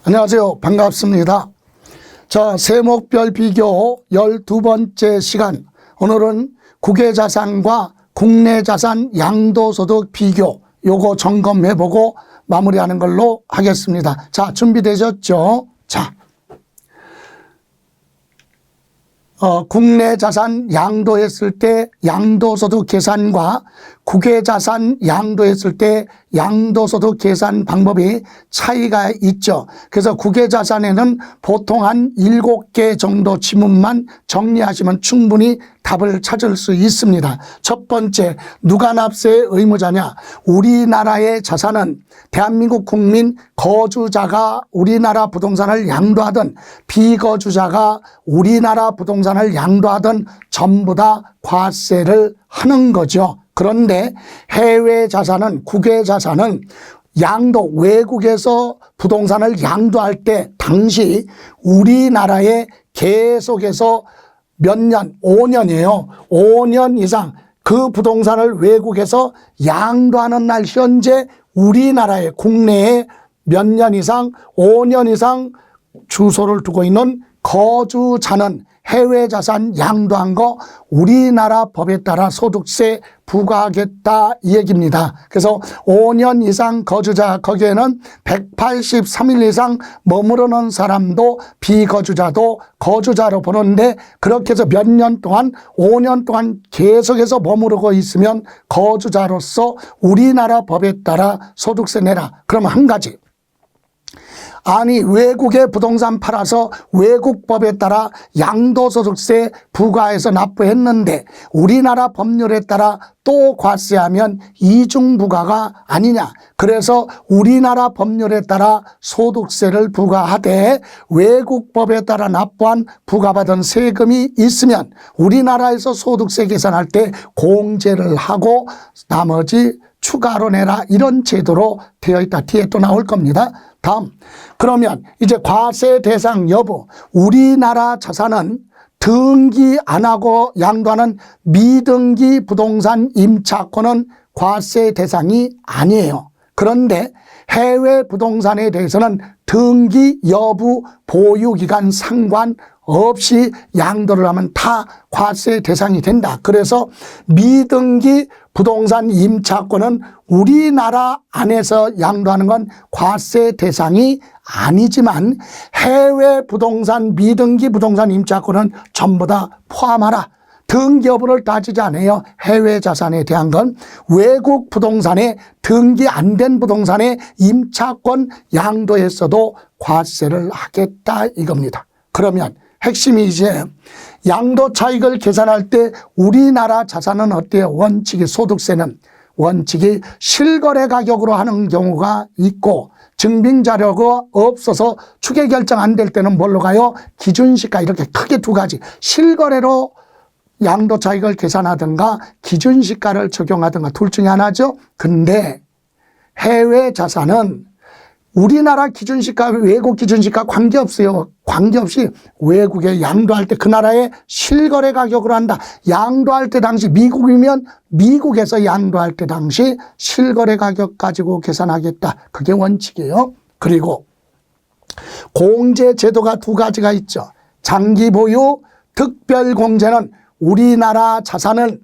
안녕하세요. 반갑습니다. 자, 세목별 비교 12번째 시간. 오늘은 국외자산과 국내자산 양도소득 비교 요거 점검해보고 마무리하는 걸로 하겠습니다. 자, 준비되셨죠? 자, 국내자산 양도했을 때 양도소득 계산과 국외자산 양도했을 때 양도소득 계산 방법이 차이가 있죠. 그래서 국외자산에는 보통 한 7개 정도 지문만 정리하시면 충분히 답을 찾을 수 있습니다. 첫 번째, 누가 납세의 의무자냐? 우리나라의 자산은 대한민국 국민 거주자가 우리나라 부동산을 양도하든 비거주자가 우리나라 부동산을 양도하든 전부 다 과세를 하는 거죠. 그런데 해외 자산은, 국외 자산은 양도, 외국에서 부동산을 양도할 때 당시 우리나라에 계속해서 몇 년, 5년이에요. 5년 이상 그 부동산을 외국에서 양도하는 날 현재 우리나라의 국내에 몇 년 이상, 5년 이상 주소를 두고 있는 거주자는 해외 자산 양도한 거 우리나라 법에 따라 소득세 부과하겠다 이 얘기입니다. 그래서 5년 이상 거주자, 거기에는 183일 이상 머무르는 사람도 비거주자도 거주자로 보는데, 그렇게 해서 몇 년 동안 5년 동안 계속해서 머무르고 있으면 거주자로서 우리나라 법에 따라 소득세 내라. 그러면 한 가지, 아니 외국에 부동산 팔아서 외국 법에 따라 양도소득세 부과해서 납부했는데 우리나라 법률에 따라 또 과세하면 이중부과가 아니냐. 그래서 우리나라 법률에 따라 소득세를 부과하되 외국 법에 따라 납부한 부과받은 세금이 있으면 우리나라에서 소득세 계산할 때 공제를 하고 나머지 추가로 내라, 이런 제도로 되어 있다. 뒤에 또 나올 겁니다. 다음, 그러면 이제 과세 대상 여부, 우리나라 자산은 등기 안 하고 양도하는 미등기 부동산 임차권은 과세 대상이 아니에요. 그런데 해외 부동산에 대해서는 등기 여부, 보유기간 상관없이 양도를 하면 다 과세 대상이 된다. 그래서 미등기 부동산 임차권은 우리나라 안에서 양도하는 건 과세 대상이 아니지만 해외 부동산, 미등기 부동산 임차권은 전부 다 포함하라. 등기 여부를 따지지 않아요. 해외 자산에 대한 건 외국 부동산에 등기 안 된 부동산에 임차권 양도했어도 과세를 하겠다 이겁니다. 그러면 핵심이 이제 양도 차익을 계산할 때 우리나라 자산은 어때요? 원칙이, 소득세는 원칙이 실거래 가격으로 하는 경우가 있고, 증빙자료가 없어서 추계 결정 안 될 때는 뭘로 가요? 기준시가. 이렇게 크게 두 가지, 실거래로 양도 차익을 계산하든가 기준시가를 적용하든가 둘 중에 하나죠. 근데 해외 자산은 우리나라 기준시가, 외국 기준시가 관계없어요. 관계없이 외국에 양도할 때 그 나라의 실거래 가격으로 한다. 양도할 때 당시 미국이면 미국에서 양도할 때 당시 실거래 가격 가지고 계산하겠다. 그게 원칙이에요. 그리고 공제 제도가 두 가지가 있죠. 장기 보유, 특별 공제는 우리나라 자산을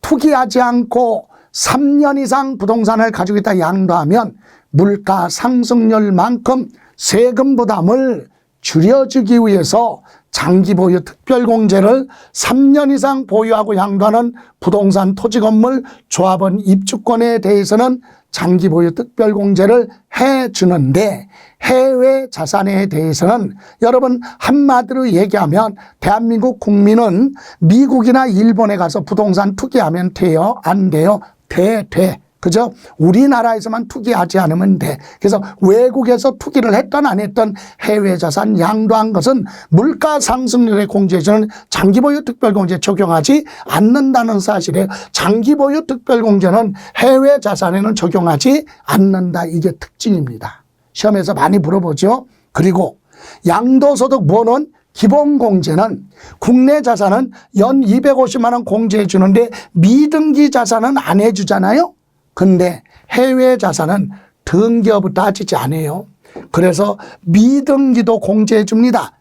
투기하지 않고 3년 이상 부동산을 가지고 있다 양도하면 물가 상승률만큼 세금 부담을 줄여주기 위해서 장기 보유 특별공제를 3년 이상 보유하고 양도하는 부동산 토지 건물 조합원 입주권에 대해서는 장기 보유 특별공제를 해주는데, 해외 자산에 대해서는 여러분 한마디로 얘기하면 대한민국 국민은 미국이나 일본에 가서 부동산 투기하면 돼요? 안 돼요? 돼. 그죠? 우리나라에서만 투기하지 않으면 돼. 그래서 외국에서 투기를 했던 안 했던 해외 자산 양도한 것은 물가 상승률에 공제해주는 장기 보유 특별공제 적용하지 않는다는 사실에 장기 보유 특별공제는 해외 자산에는 적용하지 않는다. 이게 특징입니다. 시험에서 많이 물어보죠. 그리고 양도소득 뭐는 기본공제는 국내 자산은 연 250만 원 공제해 주는데 미등기 자산은 안 해주잖아요. 근데 해외 자산은 등기 여부 따지지 않아요. 그래서 미등기도 공제해 줍니다.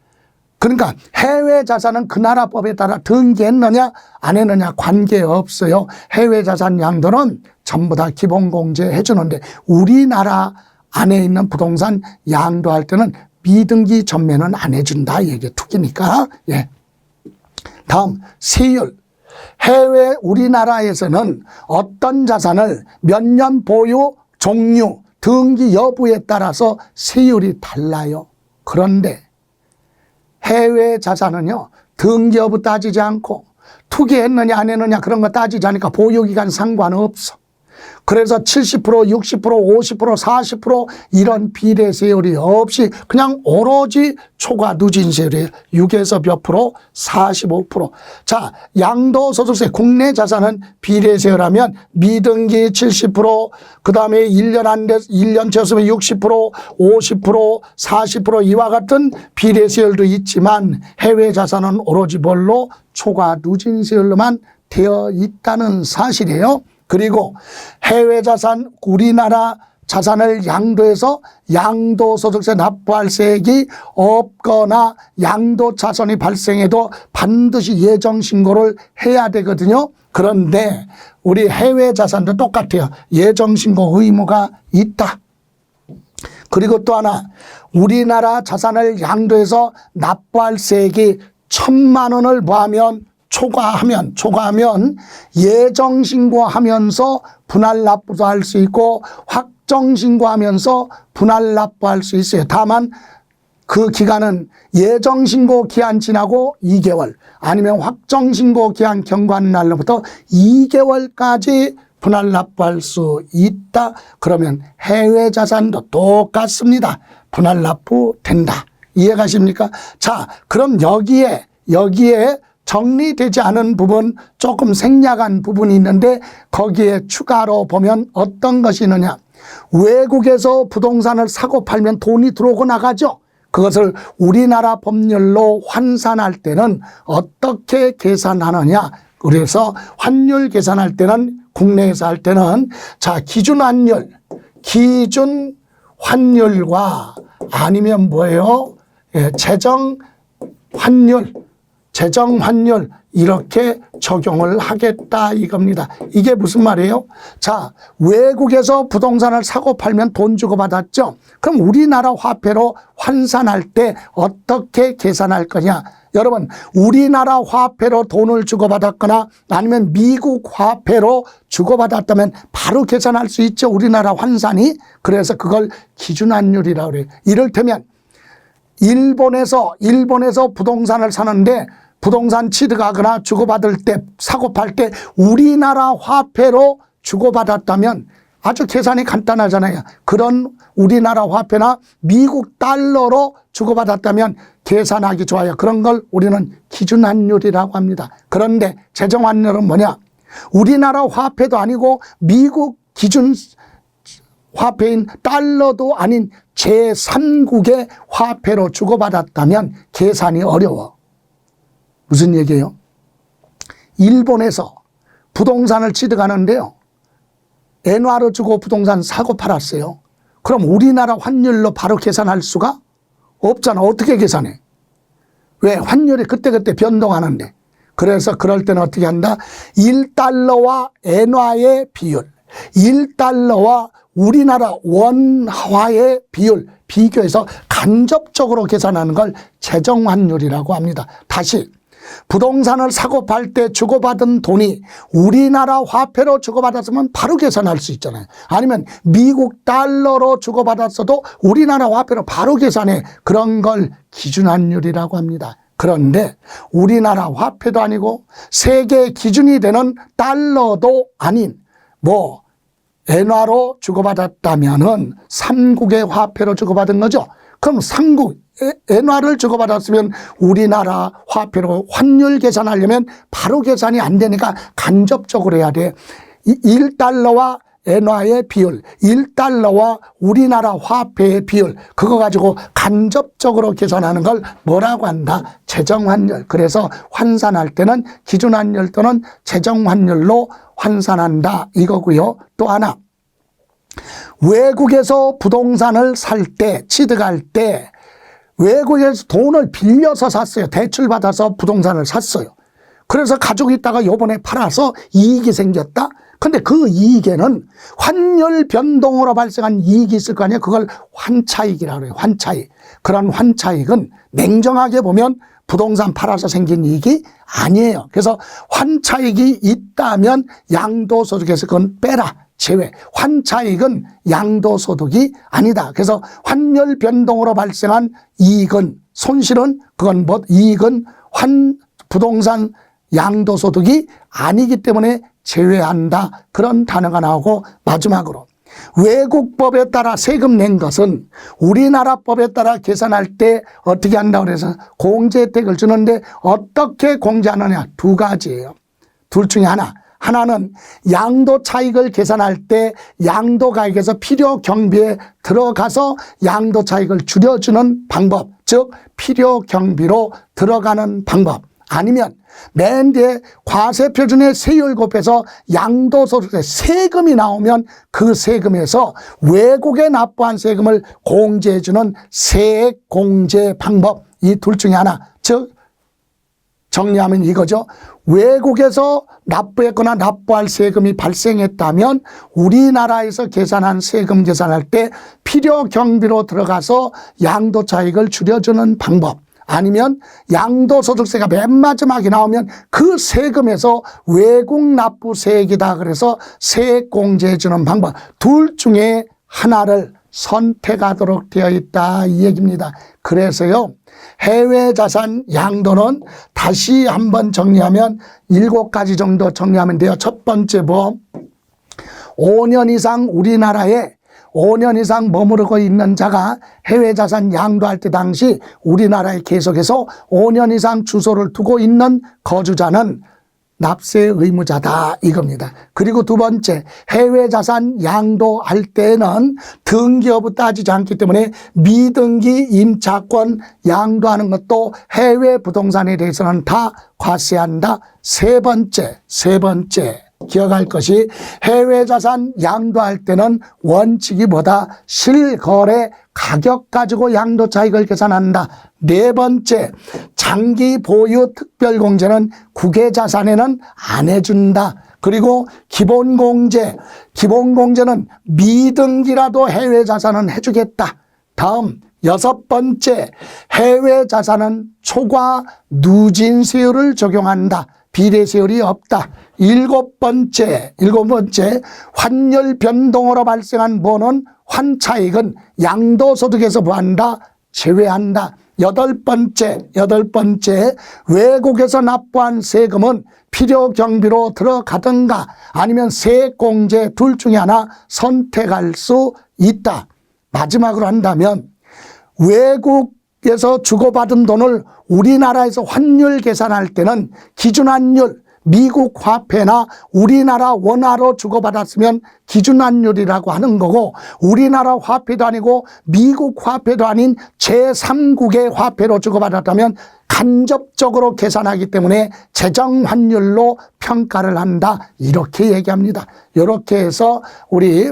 그러니까 해외 자산은 그 나라 법에 따라 등기했느냐 안 했느냐 관계없어요. 해외 자산 양도는 전부 다 기본 공제해 주는데 우리나라 안에 있는 부동산 양도할 때는 미등기 전매는 안 해준다. 이게 투기니까. 예. 다음 세율. 해외 우리나라에서는 어떤 자산을 몇 년 보유, 종류, 등기 여부에 따라서 세율이 달라요. 그런데 해외 자산은요, 등기 여부 따지지 않고 투기했느냐 안 했느냐 그런 거 따지지 않으니까 보유기간 상관없어. 그래서 70%, 60%, 50%, 40% 이런 비례 세율이 없이 그냥 오로지 초과 누진 세율이 6에서 몇 프로? 45%. 자, 양도소득세 국내 자산은 비례 세율하면 미등기 70%, 그 다음에 1년 안 돼서 1년 채웠으면 60%, 50%, 40% 이와 같은 비례 세율도 있지만 해외 자산은 오로지 뭘로? 초과 누진 세율로만 되어 있다는 사실이에요. 그리고 해외 자산, 우리나라 자산을 양도해서 양도소득세 납부할 세액이 없거나 양도차손이 발생해도 반드시 예정신고를 해야 되거든요. 그런데 우리 해외 자산도 똑같아요. 예정신고 의무가 있다. 그리고 또 하나, 우리나라 자산을 양도해서 납부할 세액이 1,000만 원을 뭐하면 초과하면 예정신고하면서 분할 납부도 할 수 있고 확정신고하면서 분할 납부할 수 있어요. 다만 그 기간은 예정신고 기한 지나고 2개월 아니면 확정신고 기한 경과하는 날로부터 2개월까지 분할 납부할 수 있다. 그러면 해외 자산도 똑같습니다. 분할 납부된다. 이해가십니까? 자, 그럼 여기에 정리되지 않은 부분, 조금 생략한 부분이 있는데 거기에 추가로 보면 어떤 것이 있느냐. 외국에서 부동산을 사고 팔면 돈이 들어오고 나가죠. 그것을 우리나라 법률로 환산할 때는 어떻게 계산하느냐. 그래서 환율 계산할 때는 국내에서 할 때는 자, 기준 환율과 아니면 뭐예요? 예, 재정 환율 이렇게 적용을 하겠다 이겁니다. 이게 무슨 말이에요? 자, 외국에서 부동산을 사고 팔면 돈 주고 받았죠. 그럼 우리나라 화폐로 환산할 때 어떻게 계산할 거냐? 여러분, 우리나라 화폐로 돈을 주고받았거나 아니면 미국 화폐로 주고받았다면 바로 계산할 수 있죠. 우리나라 환산이. 그래서 그걸 기준환율이라고 그래요. 이를테면 일본에서 부동산을 사는데 부동산 취득하거나 주고받을 때 사고 팔 때 우리나라 화폐로 주고받았다면 아주 계산이 간단하잖아요. 그런 우리나라 화폐나 미국 달러로 주고받았다면 계산하기 좋아요. 그런 걸 우리는 기준환율이라고 합니다. 그런데 재정환율은 뭐냐? 우리나라 화폐도 아니고 미국 기준 화폐인 달러도 아닌 제3국의 화폐로 주고받았다면 계산이 어려워. 무슨 얘기예요? 일본에서 부동산을 취득하는데요. 엔화로 주고 부동산 사고 팔았어요. 그럼 우리나라 환율로 바로 계산할 수가 없잖아. 어떻게 계산해? 왜? 환율이 그때그때 변동하는데. 그래서 그럴 때는 어떻게 한다? 1달러와 엔화의 비율, 1달러와 우리나라 원화의 비율 비교해서 간접적으로 계산하는 걸 재정환율이라고 합니다. 다시 부동산을 사고 팔 때 주고받은 돈이 우리나라 화폐로 주고받았으면 바로 계산할 수 있잖아요. 아니면 미국 달러로 주고받았어도 우리나라 화폐로 바로 계산해. 그런 걸 기준환율이라고 합니다. 그런데 우리나라 화폐도 아니고 세계 기준이 되는 달러도 아닌 엔화로 주고받았다면은 3국의 화폐로 주고받은 거죠. 그럼 3국 엔화를 주고받았으면 우리나라 화폐로 환율 계산하려면 바로 계산이 안 되니까 간접적으로 해야 돼. 1달러와 엔화의 비율, 1달러와 우리나라 화폐의 비율, 그거 가지고 간접적으로 계산하는 걸 뭐라고 한다? 재정환율. 그래서 환산할 때는 기준환율 또는 재정환율로 환산한다 이거고요. 또 하나, 외국에서 부동산을 살 때, 취득할 때 외국에서 돈을 빌려서 샀어요. 대출 받아서 부동산을 샀어요. 그래서 가지고 있다가 요번에 팔아서 이익이 생겼다. 근데 그 이익에는 환율 변동으로 발생한 이익이 있을 거 아니에요. 그걸 환차익이라고 해요. 환차익. 그런 환차익은 냉정하게 보면 부동산 팔아서 생긴 이익이 아니에요. 그래서 환차익이 있다면 양도소득에서 그건 빼라. 제외. 환차익은 양도소득이 아니다. 그래서 환율 변동으로 발생한 이익은, 손실은, 그건 이익은 부동산 양도소득이 아니기 때문에 제외한다. 그런 단어가 나오고, 마지막으로 외국 법에 따라 세금 낸 것은 우리나라 법에 따라 계산할 때 어떻게 한다고 해서 공제 혜택을 주는데 어떻게 공제하느냐. 두 가지예요. 둘 중에 하나는 양도 차익을 계산할 때 양도 가액에서 필요 경비에 들어가서 양도 차익을 줄여주는 방법, 즉 필요 경비로 들어가는 방법. 아니면 맨 뒤에 과세표준의 세율 곱해서 양도소득세 세금이 나오면 그 세금에서 외국에 납부한 세금을 공제해주는 세액공제 방법. 이 둘 중에 즉 정리하면 이거죠. 외국에서 납부했거나 납부할 세금이 발생했다면 우리나라에서 계산한 세금 계산할 때 필요 경비로 들어가서 양도 차익을 줄여주는 방법. 아니면 양도소득세가 맨 마지막에 나오면 그 세금에서 외국 납부세액이다 그래서 세액 공제해 주는 방법. 둘 중에 하나를 선택하도록 되어 있다 이 얘기입니다. 그래서요, 해외 자산 양도는 다시 한번 정리하면 7가지 정도 정리하면 돼요. 첫 번째 5년 이상 우리나라에 5년 이상 머무르고 있는 자가 해외 자산 양도할 때 당시 우리나라에 계속해서 5년 이상 주소를 두고 있는 거주자는 납세 의무자다 이겁니다. 그리고 두 번째, 해외 자산 양도할 때는 등기 여부 따지지 않기 때문에 미등기 임차권 양도하는 것도 해외 부동산에 대해서는 다 과세한다. 세 번째 기억할 것이 해외 자산 양도할 때는 원칙이 뭐다? 실거래 가격 가지고 양도 차익을 계산한다. 네 번째, 장기 보유 특별 공제는 국외 자산에는 안 해준다. 그리고 기본 공제는 미등기라도 해외 자산은 해주겠다. 다음 6번째, 해외 자산은 초과 누진세율을 적용한다. 비례세율이 없다. 7번째, 환율 변동으로 발생한 뭐는 환차익은 양도소득에서 뭐한다? 제외한다. 8번째, 외국에서 납부한 세금은 필요 경비로 들어가든가 아니면 세액공제 둘 중에 하나 선택할 수 있다. 마지막으로 한다면 외국에서 주고받은 돈을 우리나라에서 환율 계산할 때는 기준환율, 미국 화폐나 우리나라 원화로 주고받았으면 기준환율이라고 하는 거고, 우리나라 화폐도 아니고 미국 화폐도 아닌 제3국의 화폐로 주고받았다면 간접적으로 계산하기 때문에 재정환율로 평가를 한다. 이렇게 얘기합니다. 이렇게 해서 우리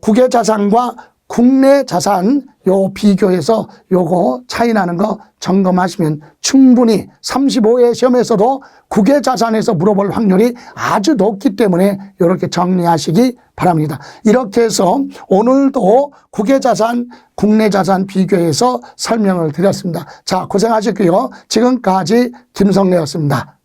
국외 자산과 국내 자산 요 비교해서 요거 차이 나는 거 점검하시면 충분히 35회 시험에서도 국외 자산에서 물어볼 확률이 아주 높기 때문에 이렇게 정리하시기 바랍니다. 이렇게 해서 오늘도 국외 자산, 국내 자산 비교해서 설명을 드렸습니다. 자, 고생하셨고요. 지금까지 김성래였습니다.